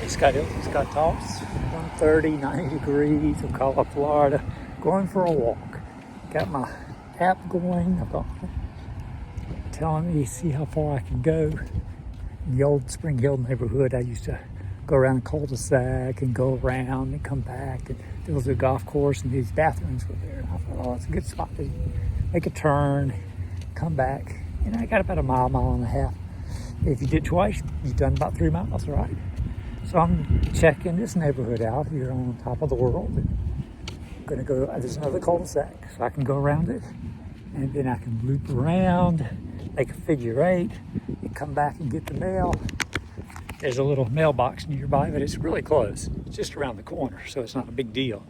Scott Tops, 130, 90 degrees, Ocala, Florida, going for a walk. Got my app going, I've got telling me, see how far I can go. In the old Spring Hill neighborhood, I used to go around the cul-de-sac and go around and come back. And there was a golf course and these bathrooms were there. And I thought, oh, it's a good spot to make a turn, come back. And I got about a mile and a half. If you did twice, you've done about 3 miles, right? So I'm checking this neighborhood out here on top of the world. I'm gonna go, there's another cul-de-sac, so I can go around it. And then I can loop around, make a figure 8, and come back and get the mail. There's a little mailbox nearby, but it's really close. It's just around the corner, so it's not a big deal.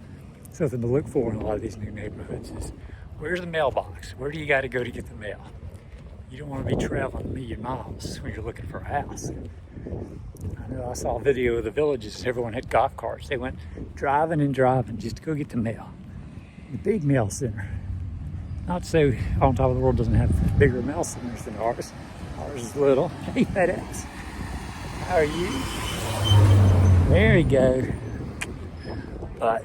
Something to look for in a lot of these new neighborhoods is, where's the mailbox? Where do you gotta go to get the mail? You don't want to be traveling a million miles when you're looking for a house. I know I saw a video of the villages, everyone had golf carts. They went driving and driving just to go get the mail. The big mail center. Not to say on top of the world doesn't have bigger mail centers than ours. Ours is little. Hey FedEx, how are you? There you go. But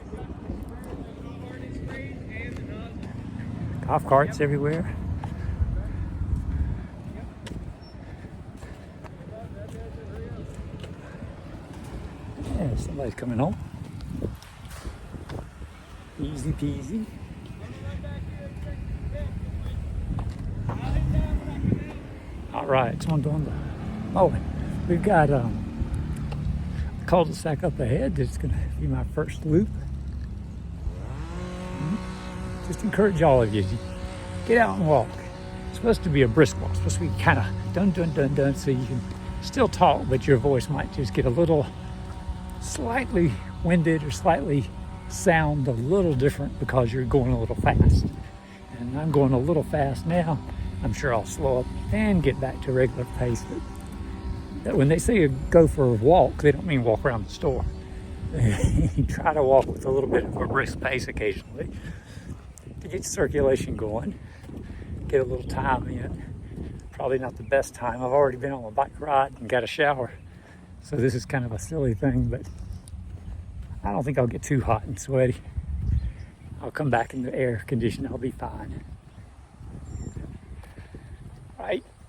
golf carts everywhere. Yeah, somebody's coming home. Easy peasy. All right, someone doing the mowing. We've got a cul-de-sac up ahead that's gonna be my first loop. Just encourage all of you to get out and walk. It's supposed to be a brisk walk. It's supposed to be kind of dun, so you can still talk, but your voice might just get a little slightly winded or slightly sound a little different because you're going a little fast. And I'm going a little fast now. I'm sure I'll slow up and get back to regular pace. But when they say go for a walk, they don't mean walk around the store. You try to walk with a little bit of a brisk pace occasionally to get circulation going, get a little time in. Probably not the best time. I've already been on a bike ride and got a shower. So this is kind of a silly thing, but I don't think I'll get too hot and sweaty. I'll come back in the air condition. I'll be fine.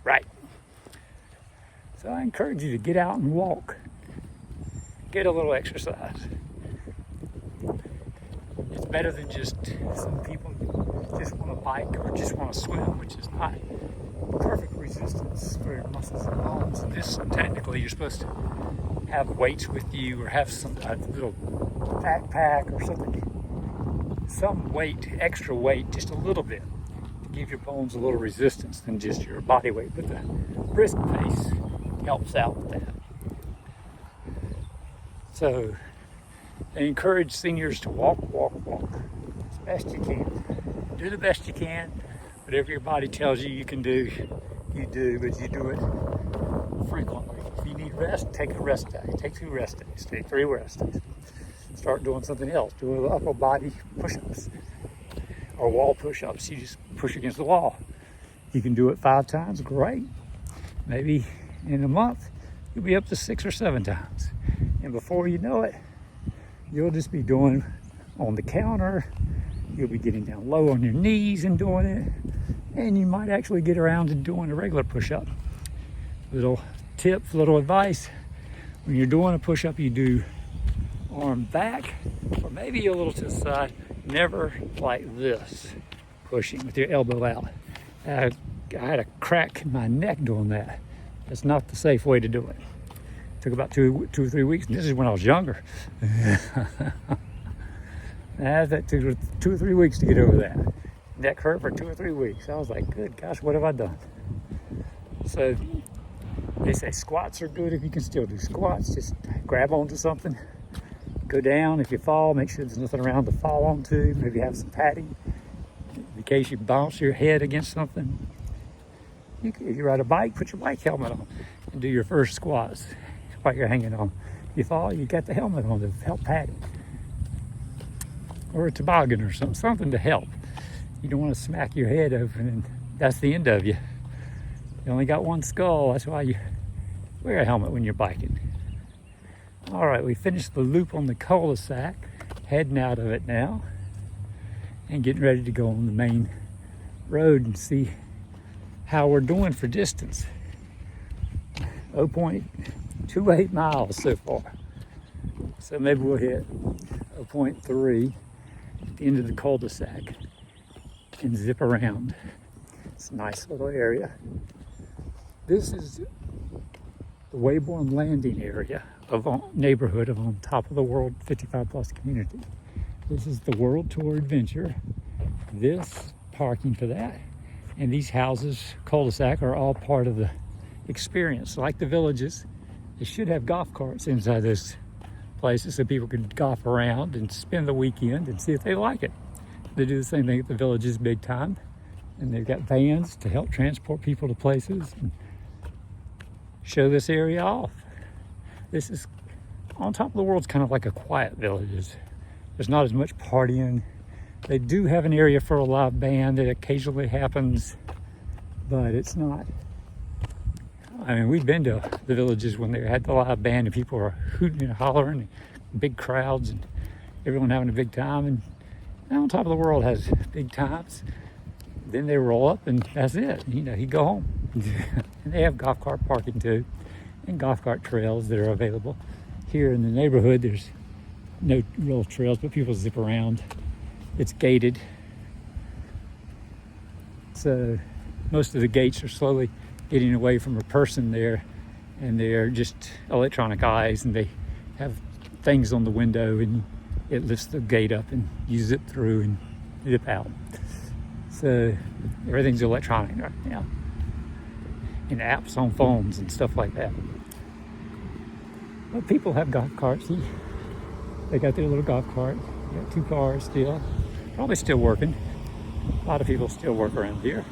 Right. So I encourage you to get out and walk. Get a little exercise. It's better than just, some people just want to bike or just want to swim, which is not perfect resistance for your muscles and bones. And this, technically, you're supposed to have weights with you or have some little backpack or something, some weight, extra weight, just a little bit, to give your bones a little resistance than just your body weight. But the brisk pace helps out with that. So they encourage seniors to walk as best you can. Do the best you can. Whatever your body tells you you can do, you do, but you do it frequently. If you need rest, take a rest day. Take 2 rest days. Take 3 rest days. Start doing something else. Do upper body push-ups or wall push-ups. You just push against the wall. You can do it 5 times, great. Maybe in a month, you'll be up to 6 or 7 times. And before you know it, you'll just be doing on the counter. You'll be getting down low on your knees and doing it. And you might actually get around to doing a regular push-up. Little tip, little advice. When you're doing a push-up, you do arm back or maybe a little to the side. Never like this, pushing with your elbow out. I had a crack in my neck doing that. That's not the safe way to do it. Took about two or 3 weeks, and this is when I was younger. That took 2 or 3 weeks to get over that. Neck hurt for 2 or 3 weeks. I was like, good gosh, what have I done? So they say squats are good if you can still do squats. Just grab onto something, go down. If you fall, make sure there's nothing around to fall onto. Maybe have some padding in case you bounce your head against something. If you ride a bike, put your bike helmet on and do your first squats while you're hanging on. If you fall, you got the helmet on to help padding. Or a toboggan or something to help. You don't want to smack your head open and that's the end of you. You only got one skull. That's why you wear a helmet when you're biking. All right, we finished the loop on the cul-de-sac, heading out of it now, and getting ready to go on the main road and see how we're doing for distance. 0.28 miles so far. So maybe we'll hit 0.3 at the end of the cul-de-sac and zip around. It's a nice little area. This is the Wayborn Landing area of neighborhood of On Top of the World 55 plus community. This is the World Tour Adventure. This parking for that. And these houses, cul-de-sac, are all part of the experience. Like the villages, they should have golf carts inside those places so people can golf around and spend the weekend and see if they like it. They do the same thing at the villages big time. And they've got vans to help transport people to places and show this area off. This is, On Top of the World's kind of like a quiet village. There's not as much partying. They do have an area for a live band that occasionally happens, but it's not. I mean, we've been to the villages when they had the live band and people were hooting and hollering, and big crowds and everyone having a big time. And On Top of the World has big times. Then they roll up and that's it. You know, you go home. And they have golf cart parking too, and golf cart trails that are available. Here in the neighborhood, there's no real trails, but people zip around. It's gated. So most of the gates are slowly getting away from a person there, and they're just electronic eyes, and they have things on the window, and it lifts the gate up and you zip through and zip out. So everything's electronic right now, and apps on phones and stuff like that. But people have golf carts. They got their little golf cart. They got 2 cars still, probably still working. A lot of people still work around here.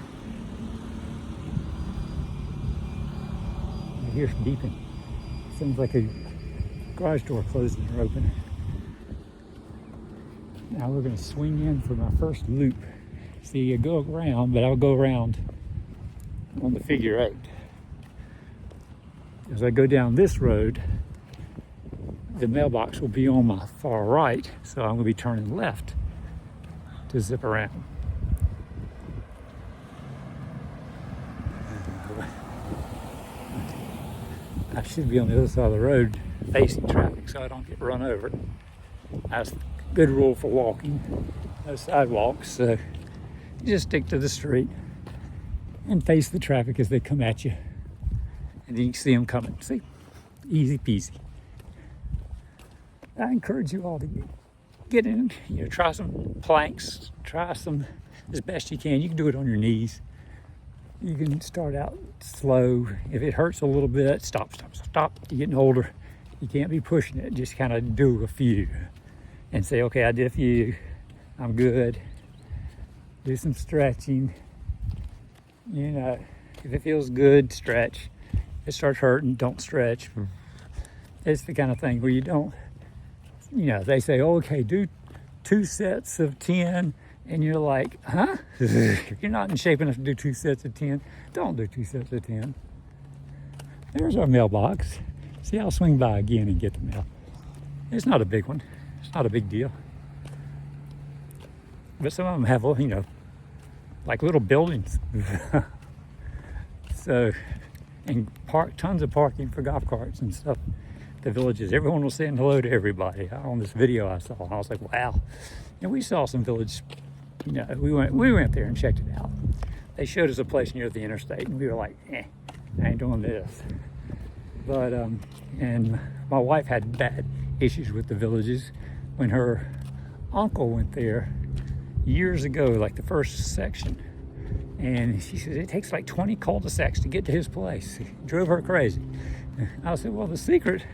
I hear some beeping. Sounds like a garage door closing or open. Now we're going to swing in for my first loop. See, I go around, but I'll go around on the figure 8. As I go down this road, the mailbox will be on my far right, so I'm going to be turning left to zip around. I should be on the other side of the road facing traffic so I don't get run over. That's a good rule for walking. No sidewalks, so you just stick to the street and face the traffic as they come at you. And then you can see them coming. See? Easy peasy. I encourage you all to get in, try some planks, try some as best you can. You can do it on your knees. You can start out slow. If it hurts a little bit, stop. You're getting older. You can't be pushing it. Just kind of do a few and say, okay, I did a few. I'm good. Do some stretching. If it feels good, stretch. If it starts hurting, don't stretch. It's the kind of thing where you don't, they say, oh, okay, do 2 sets of 10. And you're like, huh? If you're not in shape enough to do 2 sets of 10, don't do 2 sets of 10. There's our mailbox. See, I'll swing by again and get the mail. It's not a big one. It's not a big deal. But some of them have, like little buildings. So, and tons of parking for golf carts and stuff. The villages, everyone was saying hello to everybody on this video I saw. And I was like, wow. And we saw some village, we went there and checked it out. They showed us a place near the interstate, and we were like, I ain't doing this. But, and my wife had bad issues with the villages when her uncle went there years ago, like the first section. And she said, it takes like 20 cul-de-sacs to get to his place. It drove her crazy. I said, well, the secret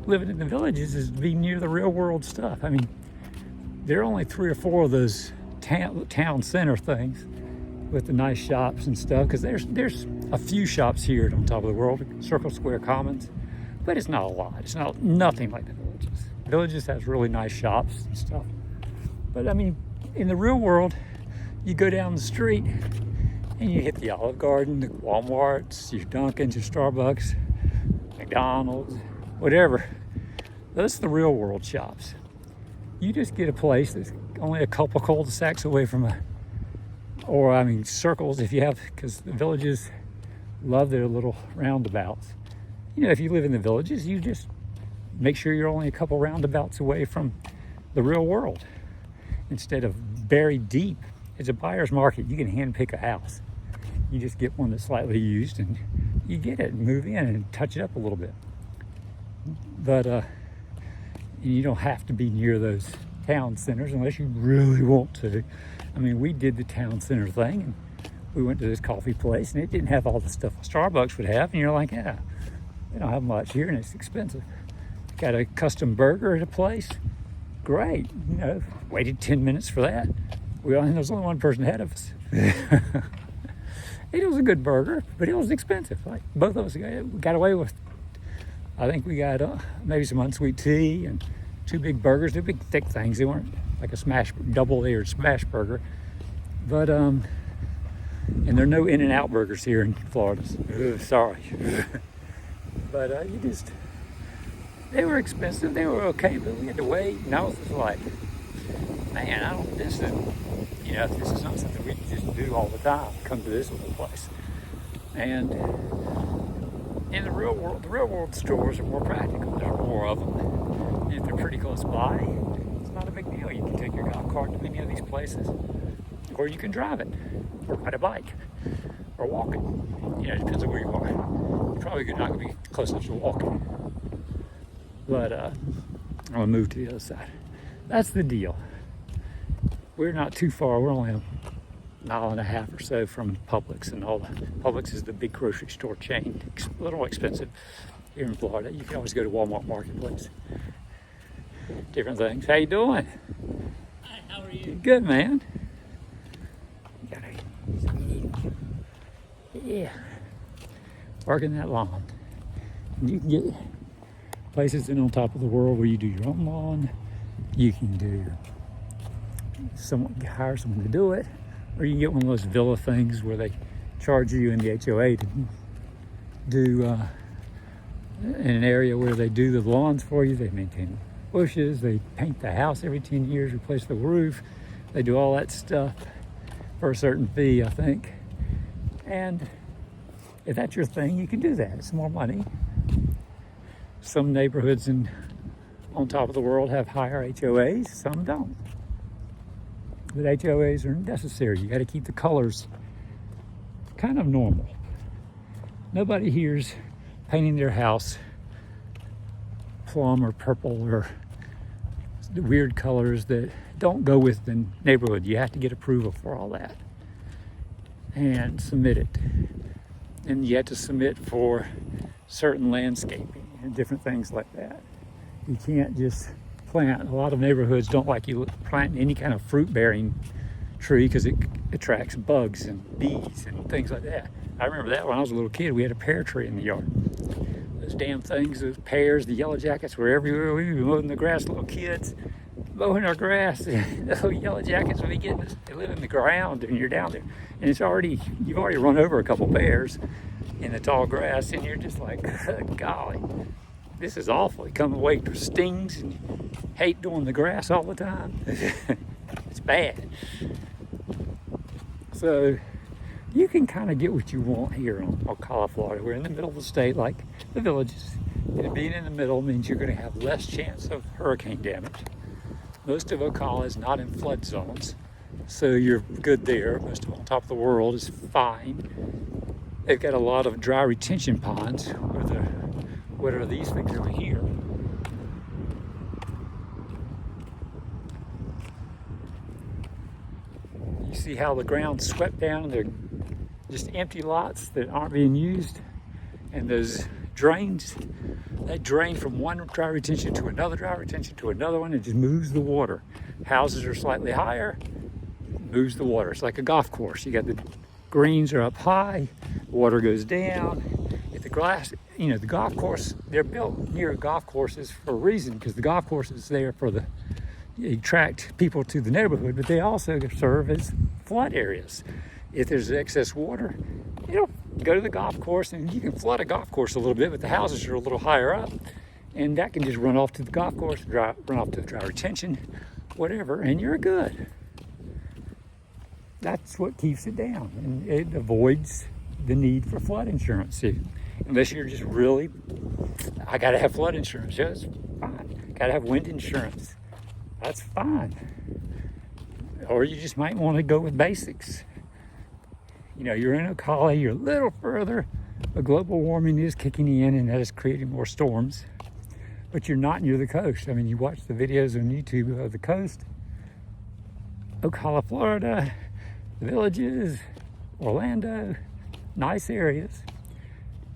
living in the villages is to be near the real world stuff. I mean, there are only 3 or 4 of those town center things with the nice shops and stuff, because there's a few shops here On Top of the World, Circle Square Commons, but it's not a lot. It's nothing like the villages. Villages has really nice shops and stuff. But I mean, in the real world, you go down the street and you hit the Olive Garden, the Walmarts, your Dunkins, your Starbucks, McDonald's, whatever. Those are the real world shops. You just get a place that's only a couple cul-de-sacs away from circles if you have, because the villages love their little roundabouts. You know, if you live in the villages, you just make sure you're only a couple roundabouts away from the real world. Instead of buried deep, it's a buyer's market. You can hand pick a house. You just get one that's slightly used and you get it and move in and touch it up a little bit. But you don't have to be near those town centers unless you really want to. I mean, we did the town center thing and we went to this coffee place and it didn't have all the stuff Starbucks would have. And you're like, yeah, they don't have much here and it's expensive. Got a custom burger at a place. Great. You know, waited 10 minutes for that. There was only one person ahead of us. It was a good burger, but it was expensive. Like both of us got away with, I think we got maybe some unsweet tea and 2 big burgers. They're big thick things. They weren't like a double-layered smash burger. But, and there are no In-N-Out burgers here in Florida. Sorry. But they were expensive. They were okay, but we had to wait. And I was just like, man, this is not something we can just do all the time. Come to this little place. And in the real world stores are more practical. There are more of them. And if they're pretty close by, it's not a big deal. You can take your golf cart to many of these places, or you can drive it, or ride a bike, or walk it. You know, it depends on where you are. You're probably not going to be close enough to walking. But I'm going to move to the other side. That's the deal. We're not too far. We're only a mile and a half or so from Publix, and all the Publix is the big grocery store chain. A little expensive here in Florida. You can always go to Walmart Marketplace. Different things. How you doing? Hi, how are you? Good, man. Yeah. Working that lawn. And you can get places in on top of the world where you do your own lawn. You can hire someone to do it, or you can get one of those villa things where they charge you in the HOA to do in an area where they do the lawns for you. They maintain bushes, they paint the house every 10 years, replace the roof. They do all that stuff for a certain fee, I think. And if that's your thing, you can do that. It's more money. Some neighborhoods on top of the world have higher HOAs, some don't. But HOAs are necessary. You got to keep the colors kind of normal. Nobody here's painting their house plum or purple or weird colors that don't go with the neighborhood. You have to get approval for all that and submit it. And you have to submit for certain landscaping and different things like that. You can't just plant. A lot of neighborhoods don't like you planting any kind of fruit-bearing tree because it attracts bugs and bees and things like that. I remember that when I was a little kid. We had a pear tree in the yard. Those damn things, those pears, the yellow jackets were everywhere. We were mowing the grass, little kids mowing our grass. Those yellow jackets would be they live in the ground and you're down there. And you've already run over a couple pears in the tall grass and you're just like, golly, this is awful. You come away with stings and you hate doing the grass all the time. It's bad. So you can kind of get what you want here on Ocala, Florida. We're in the middle of the state, like the villages. And being in the middle means you're going to have less chance of hurricane damage. Most of Ocala is not in flood zones, so you're good there. Most of on top of the world is fine. They've got a lot of dry retention ponds, what are these things over here? You see how the ground's swept down and they're just empty lots that aren't being used, and those drains that drain from one dry retention to another dry retention to another one. It just moves the water. Houses are slightly higher, moves the water. It's like a golf course. You got the greens are up high, water goes down. If the the golf course, they're built near golf courses for a reason, because the golf course is there for attract people to the neighborhood, but they also serve as flood areas. If there's excess water, go to the golf course, and you can flood a golf course a little bit, but the houses are a little higher up, And that can just run off to the golf course, run off to the dry retention, whatever, and you're good. That's what keeps it down, and it avoids the need for flood insurance. See, unless you're just really, I gotta have flood insurance. Yeah, that's fine. Gotta have wind insurance. That's fine. Or you just might want to go with basics. You know, you're in Ocala, you're a little further, but global warming is kicking in, and that is creating more storms. But you're not near the coast. I mean, you watch the videos on YouTube of the coast, Ocala, Florida, the villages, Orlando, nice areas.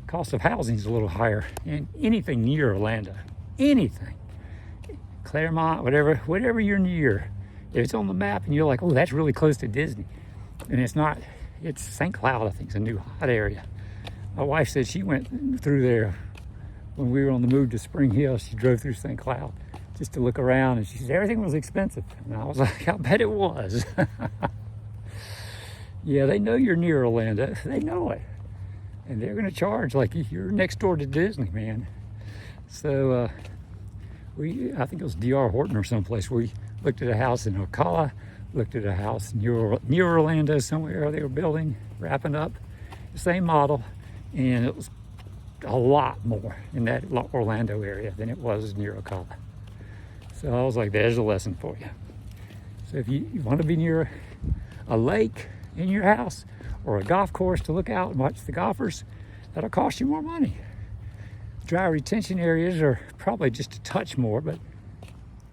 Cost of housing is a little higher, and anything near Orlando, anything, Claremont, whatever you're near, if it's on the map and you're like, oh, that's really close to Disney, and it's not. It's St. Cloud, I think, is a new hot area. My wife said she went through there when we were on the move to Spring Hill. She drove through St. Cloud just to look around, and she said everything was expensive, and I was like, I bet it was. Yeah, they know you're near Orlando. They know it. And they're going to charge like you're next door to Disney, man. So I think it was D.R. Horton or someplace. We looked at a house in Ocala, looked at a house near Orlando somewhere they were building, wrapping up. The same model. And it was a lot more in that Orlando area than it was near Ocala. So I was like, there's a lesson for you. So if you want to be near a lake in your house or a golf course to look out and watch the golfers, that'll cost you more money. Dry retention areas are probably just a touch more, but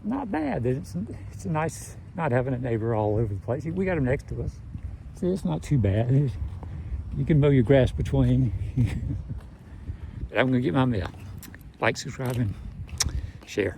not bad. It's a nice not having a neighbor all over the place. We got them next to us. See, it's not too bad. You can mow your grass between. But I'm going to get my mail. Like, subscribe, and share.